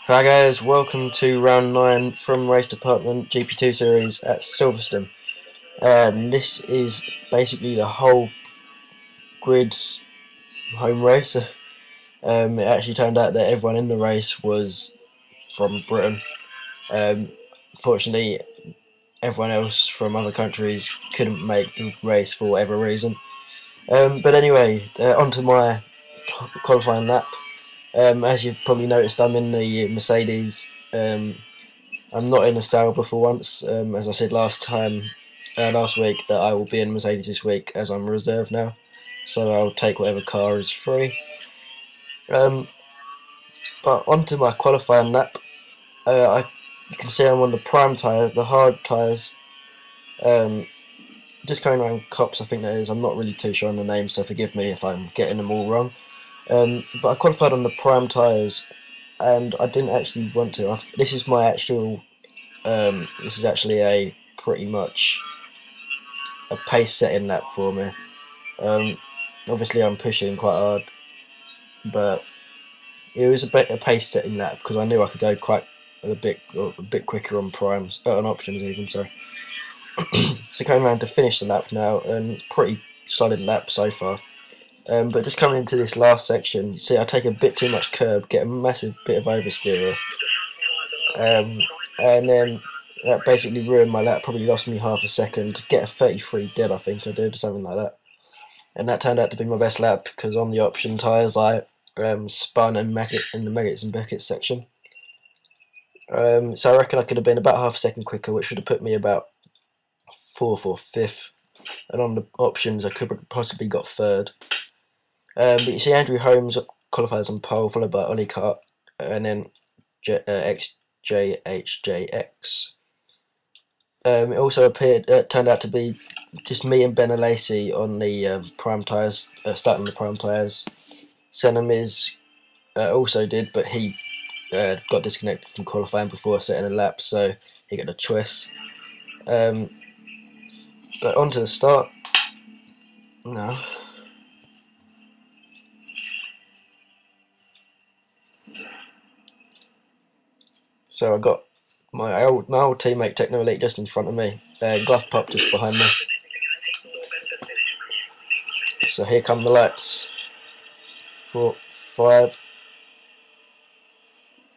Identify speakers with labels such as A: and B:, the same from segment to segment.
A: Hi guys, welcome to round 9 from Race Department GP2 series at Silverstone. This is basically the whole grid's home race. It actually turned out that everyone in the race was from Britain. Fortunately, everyone else from other countries couldn't make the race for whatever reason. But anyway, on to my qualifying lap. As you've probably noticed, I'm in the Mercedes. I'm not in a Sauber for once, as I said last week, that I will be in Mercedes this week as I'm reserved now, so I'll take whatever car is free. But onto my qualifying lap, you can see I'm on the prime tyres, the hard tyres, just going around Cops I think that is, I'm not really too sure on the name, so forgive me if I'm getting them all wrong. But I qualified on the prime tyres, and I didn't actually want to. This is my actual. This is actually a pretty much a pace setting lap for me. Obviously, I'm pushing quite hard, but it was a pace setting lap because I knew I could go quite a bit quicker on primes, on options even. Sorry. So coming around to finish the lap now, and pretty solid lap so far. But just coming into this last section, you see I take a bit too much curb, get a massive bit of oversteer, and then that basically ruined my lap, probably lost me half a second, get a 33 dead I think I did, something like that. And that turned out to be my best lap because on the option tyres I spun in the Maggots and Beckett section. So I reckon I could have been about half a second quicker, which would have put me about 4th or 5th. And on the options I could have possibly got 3rd. But you see Andrew Holmes qualifies on pole, followed by Ollie Cart, and then XJHJX. It also turned out to be just me and Ben Alesi on the prime tyres, starting the prime tyres. Senemiz also did, but he got disconnected from qualifying before setting a lap, so he got a choice. But on to the start now. So I got my old teammate Techno Elite just in front of me, Glove Pop just behind me. So here come the lights. 4, 5,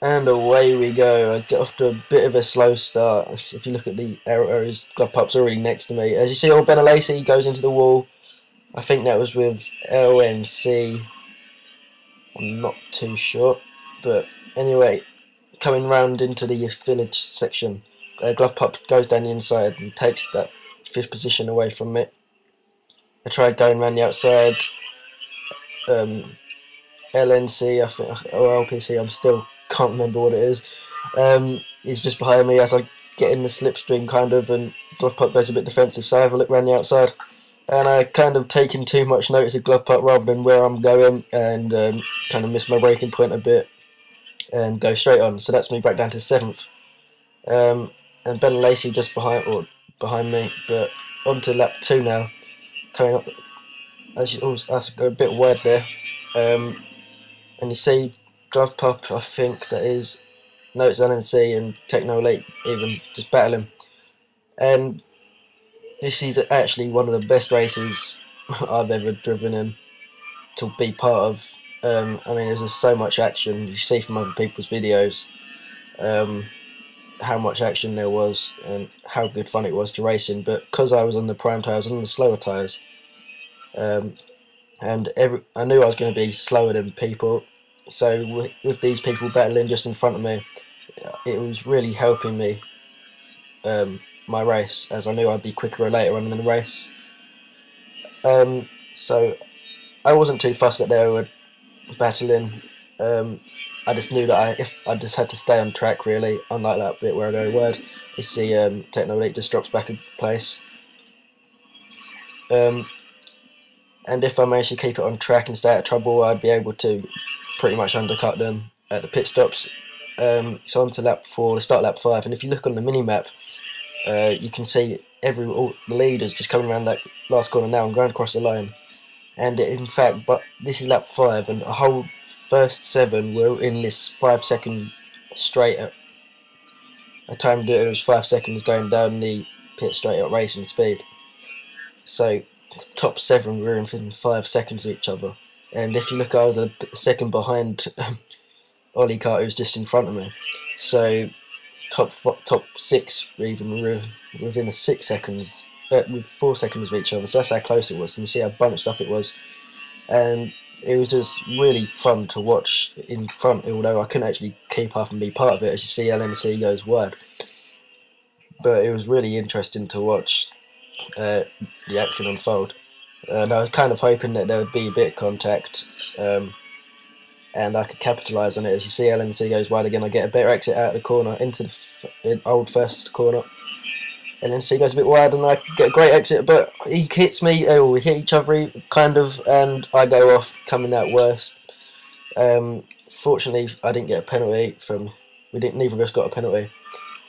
A: and away we go. I get off to a bit of a slow start. If you look at the arrows, Glove Pup's already next to me. As you see, old Ben Alesi goes into the wall. I think that was with LNC. I'm not too sure, but anyway, coming round into the village section, Glove Pup goes down the inside and takes that 5th position away from me. I tried going round the outside. LNC, I think, or LPC, I still can't remember what it is. He's just behind me as I get in the slipstream, kind of, and Glove Pup goes a bit defensive, so I have a look round the outside. And I kind of taken too much notice of Glove Pup rather than where I'm going, and kind of missed my braking point a bit and go straight on. So that's me back down to 7th. And Ben Lacey just behind me, but on to lap 2 now. Coming up, as you go a bit wide there. And you see Glove Pup, I think that is, no, it's LNC and Techno Elite even just battling. And this is actually one of the best races I've ever driven in to be part of. I mean, there's just so much action. You see from other people's videos how much action there was and how good fun it was to race in. But because I was on the prime tyres, I was on the slower tyres, and I knew I was going to be slower than people. So with these people battling just in front of me, it was really helping me my race, as I knew I'd be quicker or later on in the race. So I wasn't too fussed that they were battling. I just knew that I just had to stay on track, really, unlike that bit where I go wide. You see Techno Elite just drops back a place. And if I managed to keep it on track and stay out of trouble, I'd be able to pretty much undercut them at the pit stops. So on to lap 4, the start lap 5, and if you look on the mini-map, you can see all the leaders just coming around that last corner now and going across the line. And in fact, but this is lap 5, and the whole first 7 were in this 5-second straight at I timed it. It was 5 seconds going down the pit straight at racing speed. So top 7 were within 5 seconds of each other. And if you look, I was a second behind Ollie Carter, who's just in front of me. So top 6 were even within 6 seconds, with 4 seconds of each other. So that's how close it was. And you see how bunched up it was. And it was just really fun to watch in front, although I couldn't actually keep up and be part of it. As you see, LMC goes wide. But it was really interesting to watch the action unfold. And I was kind of hoping that there would be a bit of contact, and I could capitalise on it. As you see, LMC goes wide again. I get a better exit out of the corner into the old first corner. LMC goes a bit wide, and I get a great exit, but he hits me. We hit each other, kind of, and I go off, coming out worst. Fortunately, I didn't get a penalty from. Neither of us got a penalty.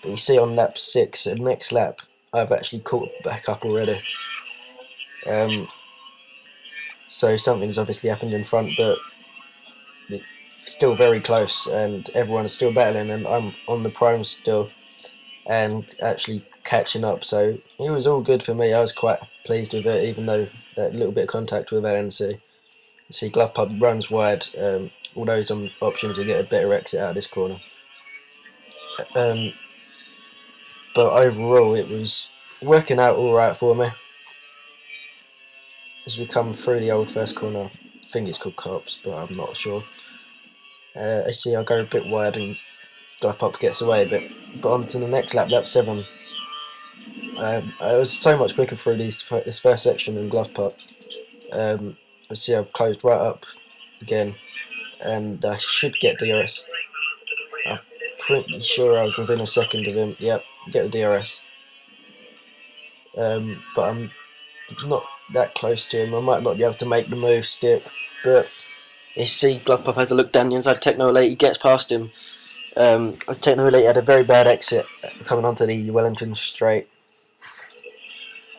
A: But you see on lap 6, the next lap, I've actually caught back up already. So something's obviously happened in front, but it's still very close, and everyone is still battling, and I'm on the prime still, and actually catching up. So it was all good for me. I was quite pleased with it, even though that little bit of contact with LNC. You see, Glove Pub runs wide, although some options to get a better exit out of this corner. But overall, it was working out all right for me. As we come through the old first corner, I think it's called Cops, but I'm not sure. Actually, I go a bit wide and Glove Pop gets away a bit. But on to the next lap, lap 7. I was so much quicker through this first section than Glove Pop. I see I've closed right up again, and I should get DRS. I'm pretty sure I was within a second of him. Yep, get the DRS. But I'm not that close to him. I might not be able to make the move stick, but you see Glove Pop has a look down the inside. Techno Elite, he gets past him. As Techno Elite had a very bad exit coming onto the Wellington straight.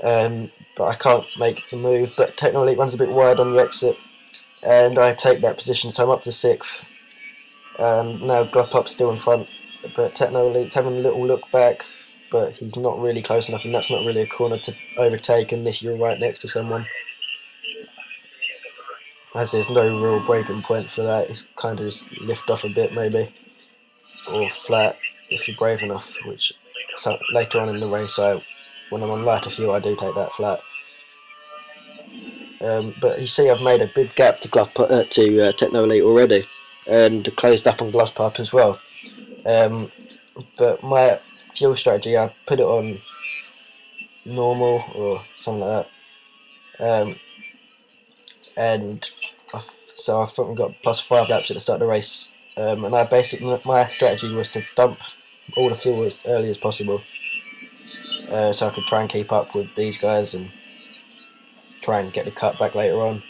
A: But I can't make the move, but Techno Elite runs a bit wide on the exit, and I take that position, so I'm up to 6th. Now Glove Pop's still in front, but Techno Elite's having a little look back, but he's not really close enough, and that's not really a corner to overtake unless you're right next to someone. As there's no real breaking point for that, it's kind of just lift off a bit maybe, or flat if you're brave enough, which later on in the race, when I'm on lighter fuel, I do take that flat. But you see I've made a big gap to Techno Elite already, and closed up on Glove Pop as well. But my fuel strategy, I put it on normal or something like that, and so I thought we got +5 laps at the start of the race, and my strategy was to dump all the fuel as early as possible, so I could try and keep up with these guys and try and get the cut back later on.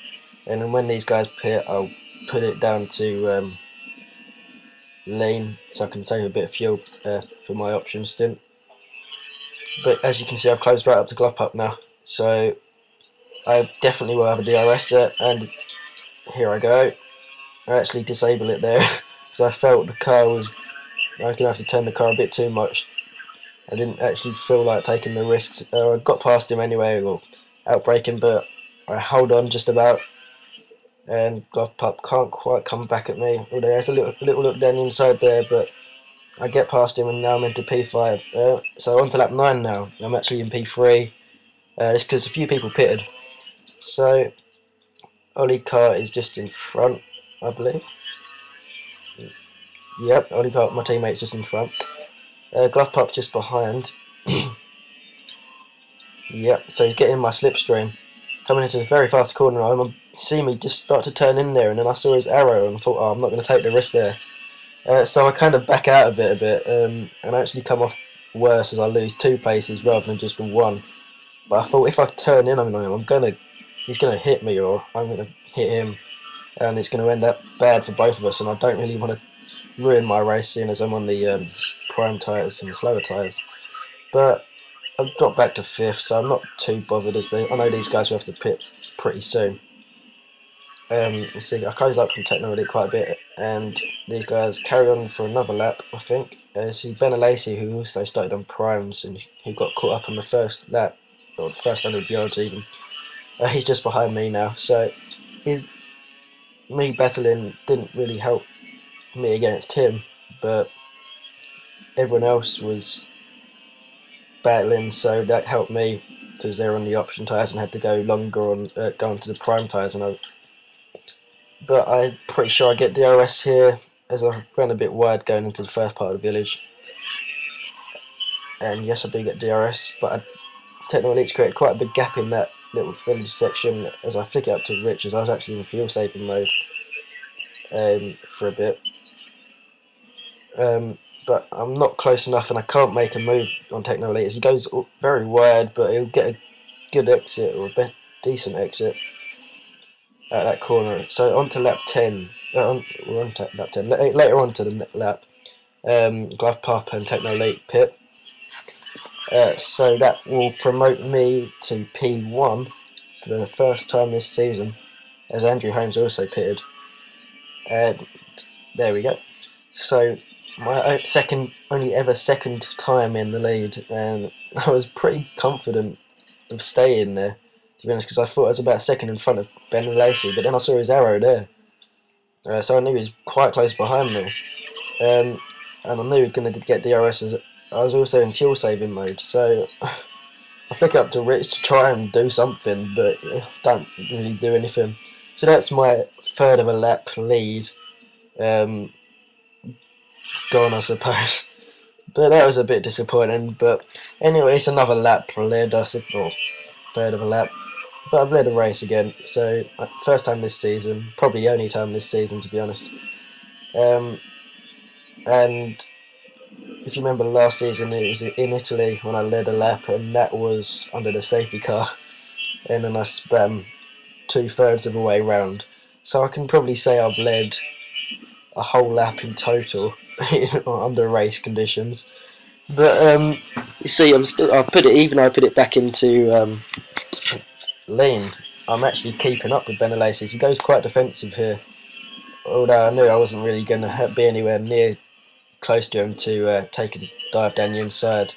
A: And then when these guys pit, I'll put it down to lean, so I can save a bit of fuel for my option stint. But as you can see, I've closed right up to Glove Pop now, so I definitely will have a DRS set. And here I go. I actually disable it there because I felt the car was. I was gonna have to turn the car a bit too much. I didn't actually feel like taking the risks. I got past him anyway, or outbraking, but I hold on just about. And Glove Pop can't quite come back at me. Although there's a little look down the inside there, but I get past him, and now I'm into P5. So on to lap 9 now. I'm actually in P3. It's because a few people pitted. So Ollie Cart is just in front, I believe. Yep, Ollie Cart, my teammate's just in front. Glove Pop's just behind. Yep, so he's getting my slipstream. Coming into the very fast corner, I see me just start to turn in there, and then I saw his arrow and I thought, oh, I'm not going to take the risk there. So I kind of back out of it a bit, and actually come off worse as I lose 2 places rather than just 1. But I thought if I turn in on him, he's going to hit me, or I'm going to hit him, and it's going to end up bad for both of us, and I don't really want to ruin my race seeing as I'm on the prime tyres and the slower tyres. But I've got back to 5th, so I'm not too bothered. I know these guys will have to pit pretty soon. You see, I closed up from Techno Elite quite a bit, and these guys carry on for another lap, I think. This is Ben Alesi, who also started on primes and who got caught up on the first lap, or the first 100 yards even. He's just behind me now, so me battling didn't really help me against him, but everyone else was battling, so that helped me because they were on the option tyres and had to go longer on going to the prime tyres. But I'm pretty sure I get DRS here as I ran a bit wide going into the first part of the village. And yes, I do get DRS, but Techno Elite's created quite a big gap in that little village section as I flick it up to Rich, as I was actually in fuel saving mode for a bit. But I'm not close enough and I can't make a move on Techno Elite as he goes very wide, but he'll get a good exit or a decent exit at that corner. So on to lap 10, we're on to lap 10, later on to the lap, Glove Pop and Techno Elite pit. So that will promote me to P1 for the first time this season, as Andrew Holmes also pitted. And there we go. So my only ever second time in the lead, and I was pretty confident of staying there, to be honest, because I thought I was about a second in front of Ben Lacey, but then I saw his arrow there, so I knew he was quite close behind me, and I knew he was going to get DRS as I was also in fuel saving mode, so I flick up to Rich to try and do something, but don't really do anything. So that's my third of a lap lead. Gone, I suppose. But that was a bit disappointing. But anyway, it's another lap led, I said, or third of a lap. But I've led a race again, so first time this season, probably only time this season, to be honest. And if you remember last season, it was in Italy when I led a lap, and that was under the safety car, and then I spam 2/3 of the way round. So I can probably say I've led a whole lap in total under race conditions. But you see, I put it back into lean. I'm actually keeping up with Benalaces. He goes quite defensive here, although I knew I wasn't really going to be anywhere near close to him to take a dive down the inside.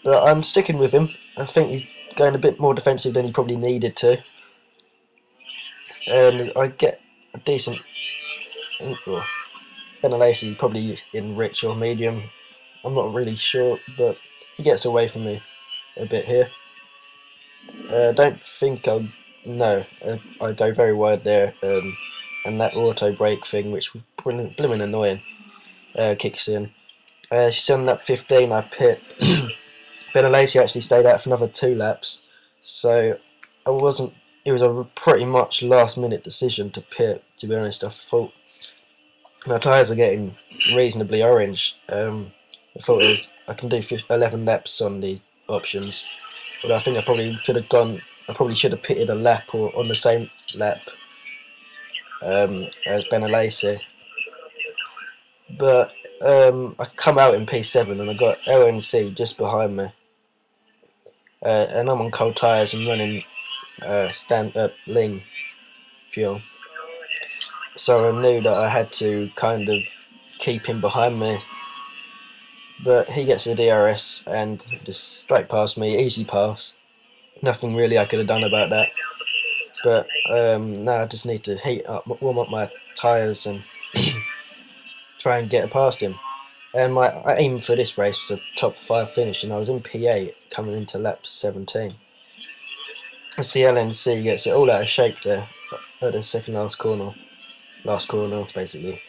A: But I'm sticking with him. I think he's going a bit more defensive than he probably needed to, and I get a decent. Benalacy probably in rich or medium. I'm not really sure, but he gets away from me a bit here. Don't think I go very wide there, and that auto brake thing, which was blooming annoying, kicks in. She's on lap 15. I pit. Benalacy actually stayed out for another 2 laps, so I wasn't. It was a pretty much last-minute decision to pit. To be honest, I thought my tyres are getting reasonably orange. I thought I can do 11 laps on the options, but I think I probably could have gone. I probably should have pitted a lap or on the same lap as Benalacy. But I come out in P7 and I got LNC just behind me, and I'm on cold tyres and running stand-up lean fuel. So I knew that I had to kind of keep him behind me. But he gets a DRS and just straight past me, easy pass. Nothing really I could have done about that. But now I just need to warm up my tyres and try and get past him. And my aim for this race was a top 5 finish, and I was in P8 coming into lap 17. I see LNC gets it all out of shape there at the second last corner basically.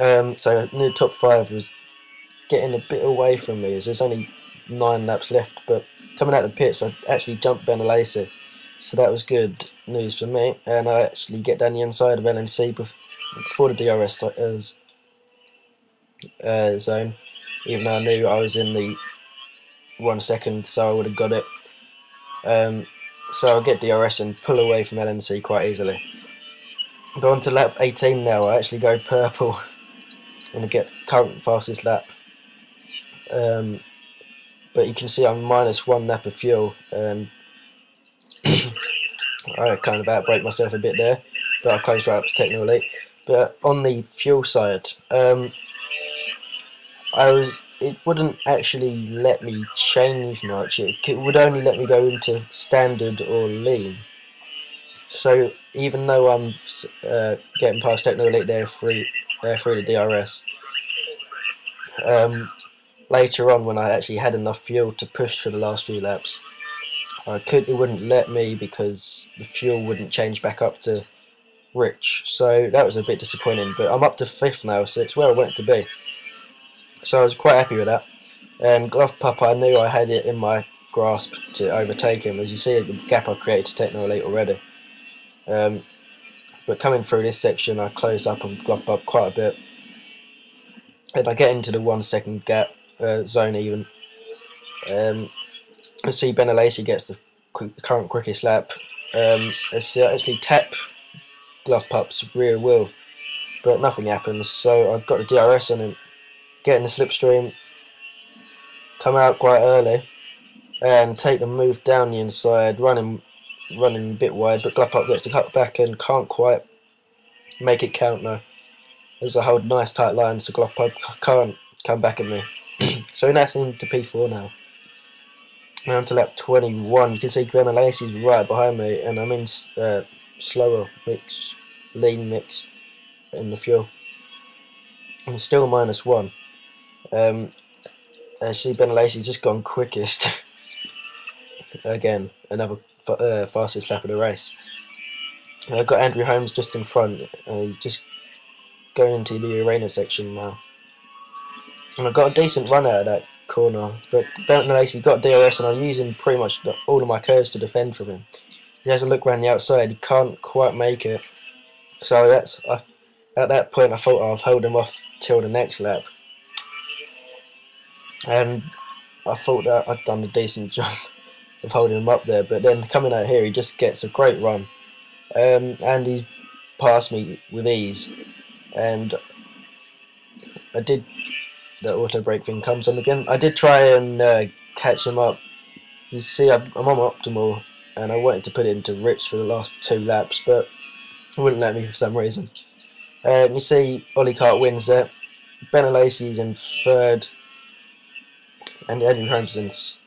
A: So new top 5 was getting a bit away from me as there's only 9 laps left, but coming out of the pits I actually jumped Benalacy, so that was good news for me, and I actually get down the inside of LNC before the DRS zone, even though I knew I was in the 1 second, so I would have got it. So I'll get DRS and pull away from LNC quite easily. Go on to lap 18 now. I actually go purple and I get current fastest lap. But you can see I'm -1 lap of fuel, and I I kind of outbraked myself a bit there, but I closed right up to technical elite. But on the fuel side, it wouldn't actually let me change much. It would only let me go into standard or lean. So even though I'm getting past technical elite there through the DRS, later on when I actually had enough fuel to push for the last few laps, it wouldn't let me because the fuel wouldn't change back up to rich. So that was a bit disappointing. But I'm up to 5th now, so it's where I want it to be. So I was quite happy with that. And Glove Pup, I knew I had it in my grasp to overtake him. As you see, the gap I created to Techno Elite already. But coming through this section, I close up on Glove Pup quite a bit. And I get into the 1 second gap zone even. I see Benalesi gets the current quickest lap. I actually tap Glove Pup's rear wheel, but nothing happens. So I've got the DRS on him, getting the slipstream, come out quite early, and take the move down the inside, running a bit wide. But Glove Pup gets the cut back and can't quite make it count now. As I hold nice tight lines, so Glove Pup can't come back at me. So that's into P4 now. Now to lap 21, you can see Benalesi's right behind me, and I'm in slower mix, lean mix in the fuel. And it's still -1. I see Benalesi's just gone quickest. Again, another fastest lap of the race. I've got Andrew Holmes just in front. He's just going into the arena section now. And I got a decent run out of that corner, but Benalesi's got DRS, and I'm using pretty much all of my curves to defend from him. He has a look around the outside, he can't quite make it. So at that point I thought I'd hold him off till the next lap. And I thought that I'd done a decent job of holding him up there, but then coming out here he just gets a great run. And he's passed me with ease. And I did... The auto brake thing comes on again. I did try and catch him up. You see, I'm on optimal, and I wanted to put it into rich for the last 2 laps, but it wouldn't let me for some reason. You see, Ollie Cart wins there. Benalesi's in 3rd, and Andrew Holmes is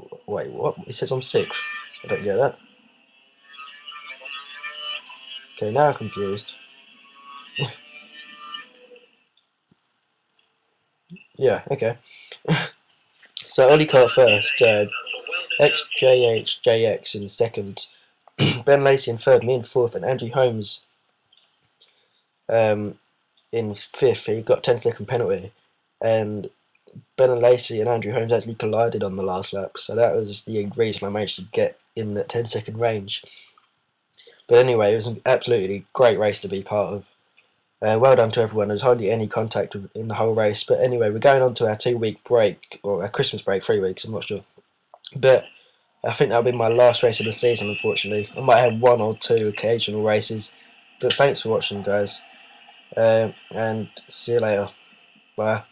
A: in. Wait, what? It says I'm 6th. I don't get that. Okay, now I'm confused. Yeah, okay. So Ollie Cart first, XJHJX in 2nd, Benalesi in 3rd, me in 4th, and Andrew Holmes in 5th. He got 10-second penalty, and Benalesi and Andrew Holmes actually collided on the last lap, so that was the reason I managed to get in that 10-second range. But anyway, it was an absolutely great race to be part of. Well done to everyone. There's hardly any contact in the whole race. But anyway, we're going on to our 2-week break, or our Christmas break, 3 weeks, I'm not sure. But I think that'll be my last race of the season, unfortunately. I might have 1 or 2 occasional races. But thanks for watching, guys. And see you later. Bye.